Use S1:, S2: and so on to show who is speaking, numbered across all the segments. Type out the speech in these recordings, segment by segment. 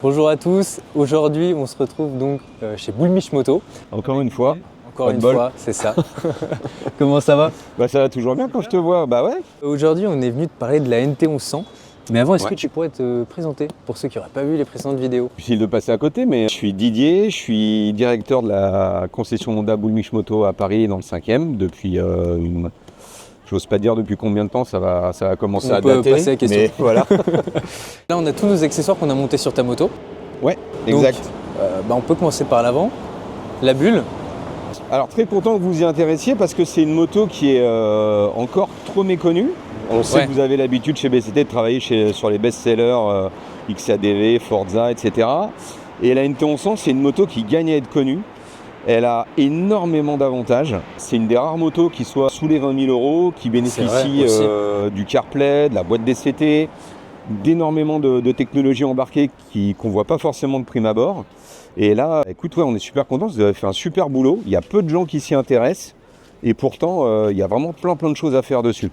S1: Bonjour à tous, aujourd'hui on se retrouve donc chez Boulmiche Moto.
S2: Encore une fois.
S1: Encore une fois, c'est ça. Comment ça va?
S2: Ça va toujours bien quand je te vois, bah ouais.
S1: Aujourd'hui on est venu te parler de la NT 1100. Mais avant, est-ce que tu pourrais te présenter pour ceux qui n'auraient pas vu les précédentes vidéos?
S2: Difficile de passer à côté, mais je suis Didier, je suis directeur de la concession Honda Boulmiche Moto à Paris dans le 5e depuis j'ose pas dire depuis combien de temps, ça va commencer à dater.
S1: On peut passer à la question.
S2: Mais voilà.
S1: Là on a tous nos accessoires qu'on a montés sur ta moto.
S2: Ouais, exact.
S1: Donc, on peut commencer par l'avant, la bulle.
S2: Alors très content que vous vous y intéressiez parce que c'est une moto qui est encore trop méconnue. On sait que vous avez l'habitude chez BCT de travailler sur les best-sellers XADV, Forza, etc. Et la NT 1100, c'est une moto qui gagne à être connue. Elle a énormément d'avantages. C'est une des rares motos qui soit sous les 20 000 €, qui bénéficie du CarPlay, de la boîte DCT, d'énormément de technologies embarquées qu'on ne voit pas forcément de prime abord. Et là, écoute, on est super contents, vous avez fait un super boulot. Il y a peu de gens qui s'y intéressent et pourtant, il y a vraiment plein de choses à faire dessus.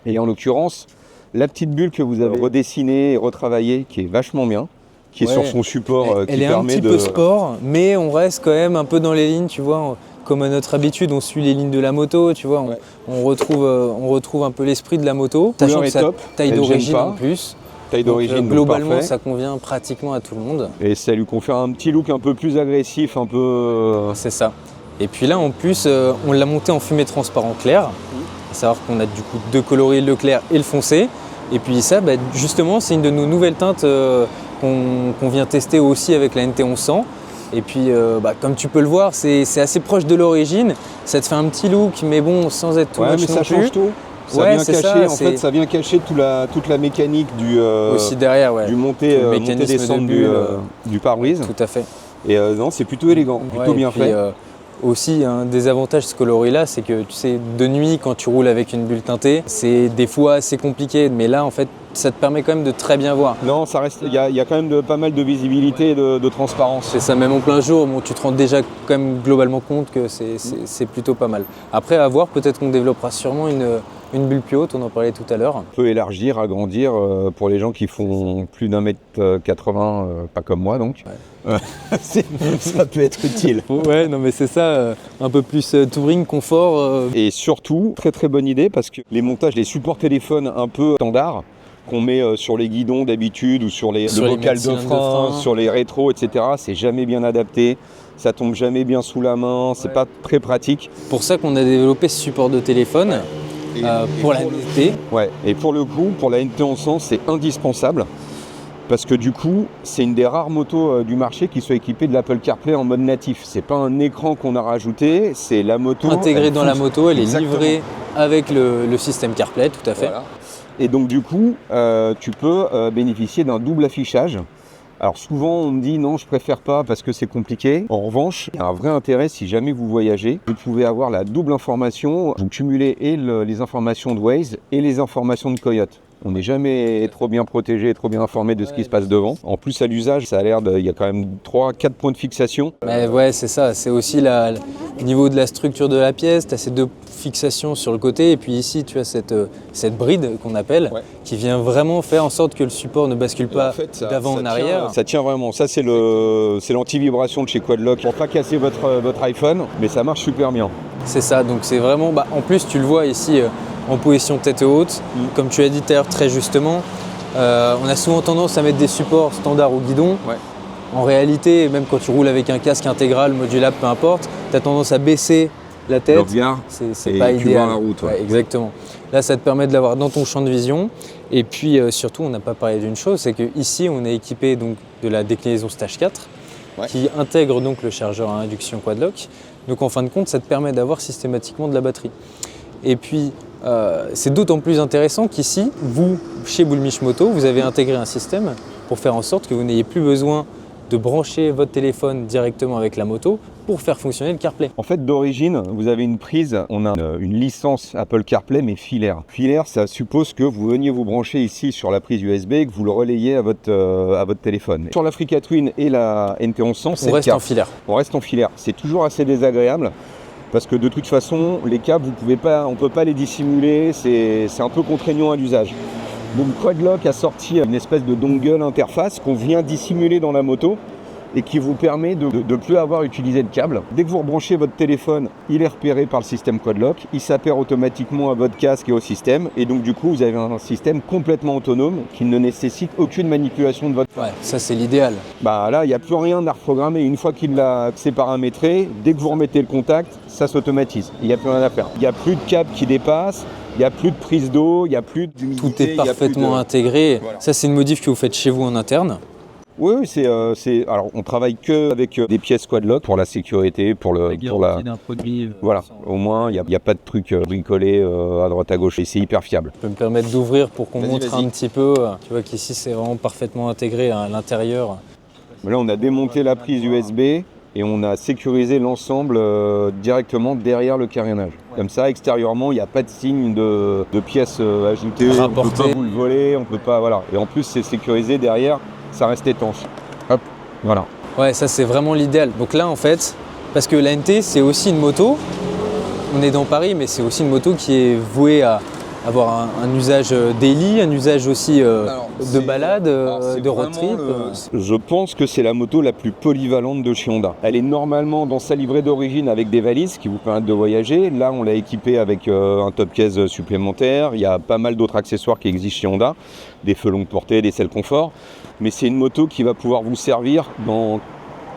S2: Et en l'occurrence, la petite bulle que vous avez redessinée et retravaillée, qui est vachement bien, qui est sur son support
S1: elle est un petit peu sport, mais on reste quand même un peu dans les lignes, tu vois. Comme à notre habitude, on suit les lignes de la moto, tu vois. On retrouve un peu l'esprit de la moto.
S2: Sachant que ça
S1: taille d'origine en plus.
S2: Taille d'origine,
S1: globalement, ça convient pratiquement à tout le monde.
S2: Et ça lui confère un petit look un peu plus agressif, un peu...
S1: C'est ça. Et puis là, en plus, on l'a monté en fumée transparent clair. À savoir qu'on a du coup deux coloris, le clair et le foncé. Et puis ça, justement, c'est une de nos nouvelles teintes qu'on vient tester aussi avec la NT 1100. Et puis, comme tu peux le voir, c'est assez proche de l'origine. Ça te fait un petit look, mais bon, sans être tout
S2: much mais ça change tout. Ça vient cacher, ça vient cacher toute la mécanique
S1: aussi derrière,
S2: du montée-descente du pare-brise.
S1: Tout à fait.
S2: Et non, c'est plutôt élégant, plutôt bien fait.
S1: Aussi, un des avantages de ce coloris-là, c'est que tu sais, de nuit, quand tu roules avec une bulle teintée, c'est des fois assez compliqué. Mais là, en fait, ça te permet quand même de très bien voir.
S2: Non, ça reste. Il y a quand même pas mal de visibilité et de transparence.
S1: C'est ça, même en plein jour, tu te rends déjà quand même globalement compte que c'est plutôt pas mal. Après, à voir, peut-être qu'on développera sûrement une bulle plus haute, on en parlait tout à l'heure.
S2: On peut élargir, agrandir pour les gens qui font plus d'1m80, pas comme moi donc. Ouais. Ça peut être utile.
S1: Ouais, non mais c'est ça, un peu plus touring, confort.
S2: Et surtout, très bonne idée parce que les montages, les supports téléphones un peu standards qu'on met sur les guidons d'habitude ou sur le bocal de frein, sur les rétros, etc. C'est jamais bien adapté, ça tombe jamais bien sous la main, c'est pas très pratique.
S1: Pour ça qu'on a développé ce support de téléphone pour la NT.
S2: Ouais, et pour le coup, pour la NT 1100, c'est indispensable. Parce que du coup, c'est une des rares motos du marché qui soit équipée de l'Apple CarPlay en mode natif. C'est pas un écran qu'on a rajouté, c'est la moto
S1: intégrée dans la moto, elle est livrée avec le système CarPlay, tout à fait. Voilà.
S2: Et donc du coup, tu peux bénéficier d'un double affichage. Alors souvent on me dit non, je préfère pas parce que c'est compliqué. En revanche, il y a un vrai intérêt si jamais vous voyagez. Vous pouvez avoir la double information, vous cumulez et les informations de Waze et les informations de Coyote. On n'est jamais trop bien protégé, trop bien informé de ce qui se passe devant. En plus, à l'usage, ça a l'air il y a quand même 3-4 points de fixation.
S1: Mais ouais, c'est ça. C'est aussi au niveau de la structure de la pièce. Tu as ces deux fixations sur le côté. Et puis ici, tu as cette bride qu'on appelle, qui vient vraiment faire en sorte que le support ne bascule pas d'avant en arrière.
S2: Ça tient vraiment. Ça, c'est l'anti-vibration de chez Quadlock pour pas casser votre iPhone. Mais ça marche super bien.
S1: C'est ça. Donc c'est vraiment... en plus, tu le vois ici... en position tête haute, comme tu as dit tout à l'heure très justement, on a souvent tendance à mettre des supports standards au guidon. En réalité, même quand tu roules avec un casque intégral, modulable, peu importe, tu as tendance à baisser la tête. C'est pas idéal.
S2: Voir la route,
S1: exactement. Là, ça te permet de l'avoir dans ton champ de vision. Et puis surtout, on n'a pas parlé d'une chose, c'est qu'ici, on est équipé donc, de la déclinaison Stage 4 qui intègre donc le chargeur à induction Quadlock. Donc en fin de compte, ça te permet d'avoir systématiquement de la batterie. Et puis, c'est d'autant plus intéressant qu'ici, vous, chez Boulmiche Moto, vous avez intégré un système pour faire en sorte que vous n'ayez plus besoin de brancher votre téléphone directement avec la moto pour faire fonctionner le CarPlay.
S2: En fait, d'origine, vous avez une prise, on a une licence Apple CarPlay, mais filaire. Filaire, ça suppose que vous veniez vous brancher ici sur la prise USB et que vous le relayez à votre téléphone. Sur l'Africa Twin et la NT 1100,
S1: on reste en filaire.
S2: On reste en filaire. C'est toujours assez désagréable. Parce que de toute façon, les câbles, on ne peut pas les dissimuler, c'est un peu contraignant à l'usage. Donc Quadlock a sorti une espèce de dongle interface qu'on vient dissimuler dans la moto et qui vous permet de ne plus avoir utilisé de câble. Dès que vous rebranchez votre téléphone, il est repéré par le système Quadlock, il s'appare automatiquement à votre casque et au système, et donc du coup vous avez un système complètement autonome qui ne nécessite aucune manipulation de votre...
S1: Ouais, ça c'est l'idéal.
S2: Bah là, il n'y a plus rien à reprogrammer. Une fois qu'il l'a c'est paramétré, dès que vous remettez le contact, ça s'automatise. Il n'y a plus rien à faire. Il n'y a plus de câble qui dépasse, il n'y a plus de prise d'eau, il n'y a plus d'humidité.
S1: Tout est parfaitement intégré. Voilà. Ça c'est une modif que vous faites chez vous en interne.
S2: Oui, alors on travaille que avec des pièces Quadlock pour la sécurité, pour la
S3: produit,
S2: voilà, au moins il n'y a pas de trucs bricolés à droite à gauche et c'est hyper fiable.
S1: Je peux me permettre d'ouvrir pour qu'on montre un petit peu. Tu vois qu'ici c'est vraiment parfaitement intégré à l'intérieur.
S2: Là on a démonté la prise USB et on a sécurisé l'ensemble directement derrière le carénage. Ouais. Comme ça, extérieurement, il n'y a pas de signe de pièces ajoutées. On ne peut pas vous le voler, on peut pas, voilà. Et en plus, c'est sécurisé derrière, ça reste étanche. Hop, voilà.
S1: Ouais, ça c'est vraiment l'idéal. Donc là, en fait, parce que la NT, c'est aussi une moto. On est dans Paris, mais c'est aussi une moto qui est vouée à avoir un usage daily, un usage aussi de balade, de road trip.
S2: Je pense que c'est la moto la plus polyvalente de chez Honda. Elle est normalement dans sa livrée d'origine avec des valises qui vous permettent de voyager. Là, on l'a équipée avec un top case supplémentaire. Il y a pas mal d'autres accessoires qui existent chez Honda, des feux longue portée, des selles confort. Mais c'est une moto qui va pouvoir vous servir dans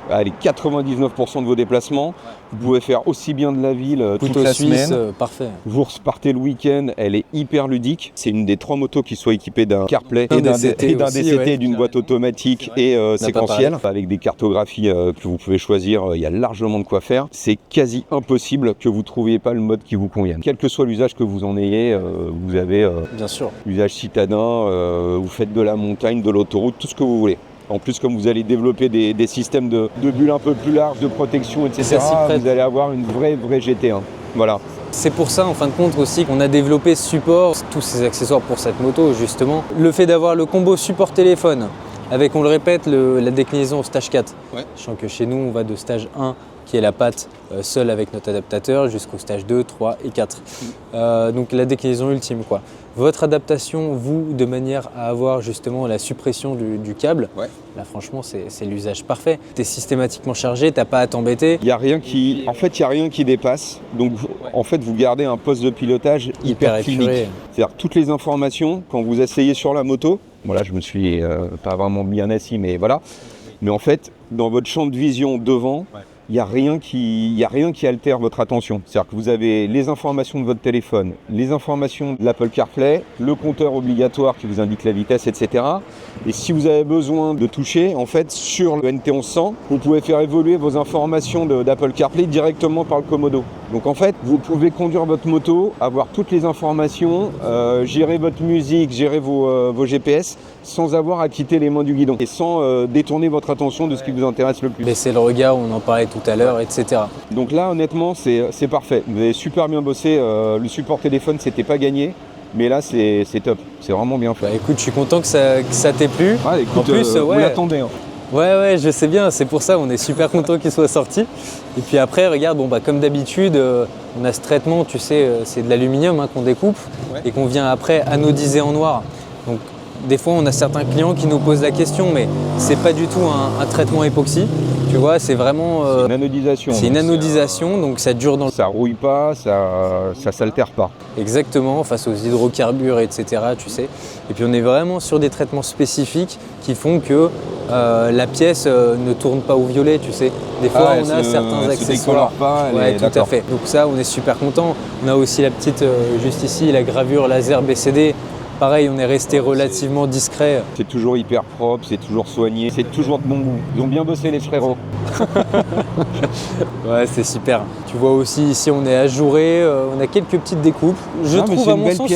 S2: 99% de vos déplacements. Vous pouvez faire aussi bien de la ville toute la semaine.
S1: Parfait.
S2: Vous repartez le week-end, elle est hyper ludique. C'est une des 3 motos qui soit équipée d'un CarPlay et d'un DCT, d'une boîte automatique et séquentielle, avec des cartographies que vous pouvez choisir. Il y a largement de quoi faire. C'est quasi impossible que vous ne trouviez pas le mode qui vous convienne. Quel que soit l'usage que vous en ayez, vous avez
S1: bien sûr
S2: l'usage citadin, vous faites de la montagne, de l'autoroute, tout ce que vous voulez. En plus, comme vous allez développer des systèmes de bulles un peu plus larges, de protection, etc., vous allez avoir une vraie GT1. Voilà.
S1: C'est pour ça, en fin de compte, aussi qu'on a développé ce support, tous ces accessoires pour cette moto, justement. Le fait d'avoir le combo support téléphone, avec, on le répète, la déclinaison au stage 4. Ouais. Sachant que chez nous, on va de stage 1, qui est la patte seule avec notre adaptateur, jusqu'au stage 2, 3 et 4. Donc la déclinaison ultime, quoi. Votre adaptation, vous, de manière à avoir justement la suppression du câble, là franchement c'est l'usage parfait. Tu es systématiquement chargé, tu n'as pas à t'embêter.
S2: Il n'y a rien qui dépasse, donc en fait vous gardez un poste de pilotage hyper fluide. C'est-à-dire toutes les informations, quand vous asseyez sur la moto, voilà, je me suis pas vraiment bien assis, mais voilà. Mais en fait, dans votre champ de vision devant, il n'y a rien qui altère votre attention. C'est-à-dire que vous avez les informations de votre téléphone, les informations de l'Apple CarPlay, le compteur obligatoire qui vous indique la vitesse, etc. Et si vous avez besoin de toucher, en fait, sur le NT1100, vous pouvez faire évoluer vos informations d'Apple CarPlay directement par le Komodo. Donc en fait, vous pouvez conduire votre moto, avoir toutes les informations, gérer votre musique, gérer vos GPS, sans avoir à quitter les mains du guidon et sans détourner votre attention de ce qui vous intéresse le plus.
S1: Baisser le regard, on en parlait tout à l'heure, etc. Donc
S2: là, honnêtement, c'est parfait. Vous avez super bien bossé. Le support téléphone, c'était pas gagné. Mais là, c'est top. C'est vraiment bien fait.
S1: Bah, écoute, je suis content que ça t'ait plu.
S2: Ah, écoute, en plus, vous l'attendez. Hein.
S1: Ouais, je sais bien. C'est pour ça, on est super content qu'il soit sorti. Et puis après, regarde, comme d'habitude, on a ce traitement, tu sais, c'est de l'aluminium qu'on découpe et qu'on vient après anodiser en noir. Donc, des fois, on a certains clients qui nous posent la question, mais c'est pas du tout un traitement époxy. Tu vois, c'est vraiment...
S2: c'est une anodisation.
S1: C'est une anodisation, donc ça dure dans le...
S2: Ça rouille pas, ça s'altère pas.
S1: Exactement, face aux hydrocarbures, etc., tu sais. Et puis on est vraiment sur des traitements spécifiques qui font que la pièce ne tourne pas au violet, tu sais. Des fois, on a certains accessoires.
S2: Pas,
S1: tout à fait. Donc ça, on est super content. On a aussi la petite, juste ici, la gravure laser BCD. Pareil, on est resté relativement discret.
S2: C'est toujours hyper propre, c'est toujours soigné, c'est toujours de bon goût. Ils ont bien bossé les frérots.
S1: Ouais, c'est super. Tu vois aussi ici, on est ajouré, on a quelques petites découpes. Je trouve à mon sens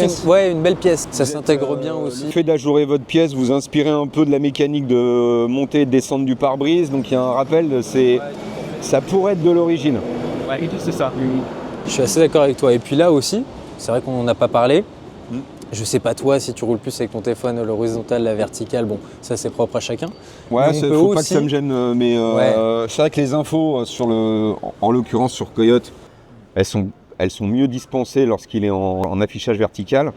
S1: une belle pièce. Ça s'intègre bien aussi.
S2: Le fait d'ajourer votre pièce, vous inspirez un peu de la mécanique de montée et de descente du pare-brise. Donc il y a un rappel, ça pourrait être de l'origine.
S3: Ouais, c'est ça.
S1: Je suis assez d'accord avec toi. Et puis là aussi, c'est vrai qu'on n'en a pas parlé. Je sais pas toi si tu roules plus avec ton téléphone l'horizontal, la verticale, bon ça c'est propre à chacun.
S2: Ouais, il faut pas que ça me gêne, mais c'est vrai que les infos en l'occurrence sur Coyote, elles sont mieux dispensées lorsqu'il est en affichage vertical.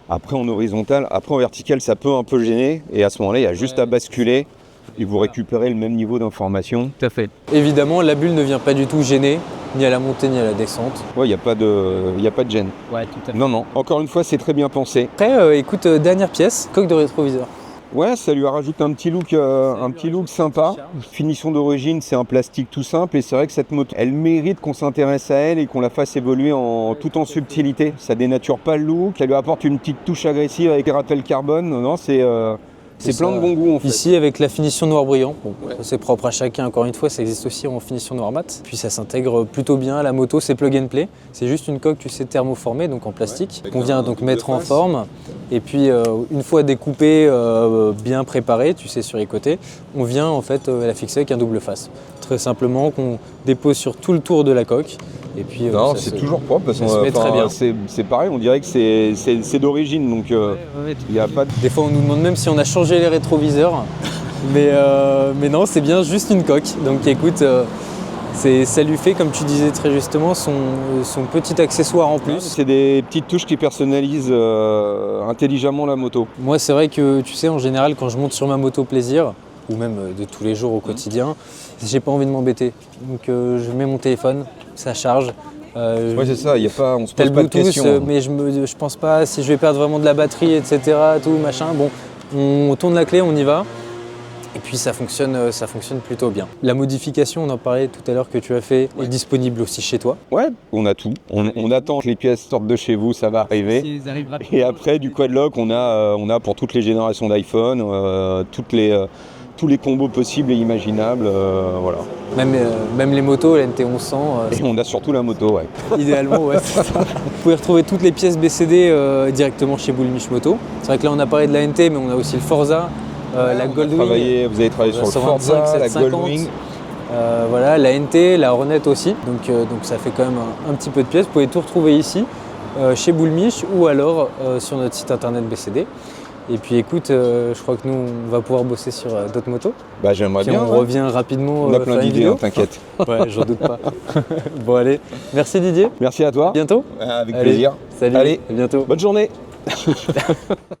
S2: Après en horizontal, après en vertical, ça peut un peu gêner. Et à ce moment-là, il y a juste à basculer et vous récupérez le même niveau d'information.
S3: Tout à fait.
S1: Évidemment, la bulle ne vient pas du tout gêner, ni à la montée ni à la descente.
S2: Ouais, il n'y a pas de gêne.
S3: Ouais, tout à fait.
S2: Non, non. Encore une fois, c'est très bien pensé.
S1: Après, écoute, dernière pièce, coque de rétroviseur.
S2: Ouais, ça lui rajoute un petit look sympa. Finition d'origine, c'est un plastique tout simple et c'est vrai que cette moto, elle mérite qu'on s'intéresse à elle et qu'on la fasse évoluer tout en subtilité. Ça dénature pas le look, elle lui apporte une petite touche agressive avec des rappels carbone. Non, c'est plein de bon goût en fait.
S1: Ici, avec la finition noir brillant, bon, c'est propre à chacun, encore une fois, ça existe aussi en finition noir mat. Puis ça s'intègre plutôt bien à la moto, c'est plug and play. C'est juste une coque, tu sais, thermoformée, donc en plastique, qu'on vient donc mettre en forme. Et puis, une fois découpée, bien préparée, tu sais, sur les côtés, on vient en fait la fixer avec un double face. Très simplement, qu'on dépose sur tout le tour de la coque. Et puis,
S2: non, c'est toujours propre parce
S1: ça se met très bien.
S2: C'est pareil, on dirait que c'est d'origine, donc il y a pas de...
S1: Des fois, on nous demande même si on a changé les rétroviseurs, mais non, c'est bien juste une coque. Donc, écoute, ça lui fait, comme tu disais très justement, son petit accessoire en plus.
S2: C'est des petites touches qui personnalisent intelligemment la moto.
S1: Moi, c'est vrai que, tu sais, en général, quand je monte sur ma moto plaisir, ou même de tous les jours au quotidien, j'ai pas envie de m'embêter. Donc, je mets mon téléphone, ça charge.
S2: Ouais, c'est ça, on se
S1: T'as
S2: pose
S1: le
S2: pas de
S1: Bluetooth,
S2: questions.
S1: mais je pense pas si je vais perdre vraiment de la batterie, etc. Tout machin. Bon, on tourne la clé, on y va. Et puis ça fonctionne plutôt bien. La modification, on en parlait tout à l'heure que tu as fait, est disponible aussi chez toi.
S2: Ouais, on a tout. On attend que les pièces sortent de chez vous, ça va arriver.
S3: S'ils arrivent rapidement.
S2: Et après, du quadlock, on a pour toutes les générations d'iPhone, tous les combos possibles et imaginables. Voilà.
S1: Même les motos, la NT1100.
S2: Et on a surtout la moto, ouais.
S1: Idéalement, ouais, c'est ça. Vous pouvez retrouver toutes les pièces BCD directement chez Boulmiche Moto. C'est vrai que là, on a parlé de la NT, mais on a aussi le Forza, la Goldwing.
S2: Vous avez travaillé sur le
S1: 125,
S2: Forza, la
S1: 750.
S2: Goldwing.
S1: Voilà, la NT, la Hornet aussi. Donc ça fait quand même un petit peu de pièces. Vous pouvez tout retrouver ici, chez Boulmiche, ou alors sur notre site internet BCD. Et puis écoute, je crois que nous, on va pouvoir bosser sur d'autres motos.
S2: Bah, j'aimerais
S1: Puis
S2: bien.
S1: on revient rapidement.
S2: On a plein
S1: faire une
S2: d'idées,
S1: vidéo.
S2: hein, t'inquiète.
S1: Ouais, j'en doute pas. Bon, allez, merci Didier.
S2: Merci à toi.
S1: Bientôt.
S2: Avec
S1: Allez,
S2: plaisir.
S1: Salut,
S2: Allez,
S1: à bientôt.
S2: bonne journée.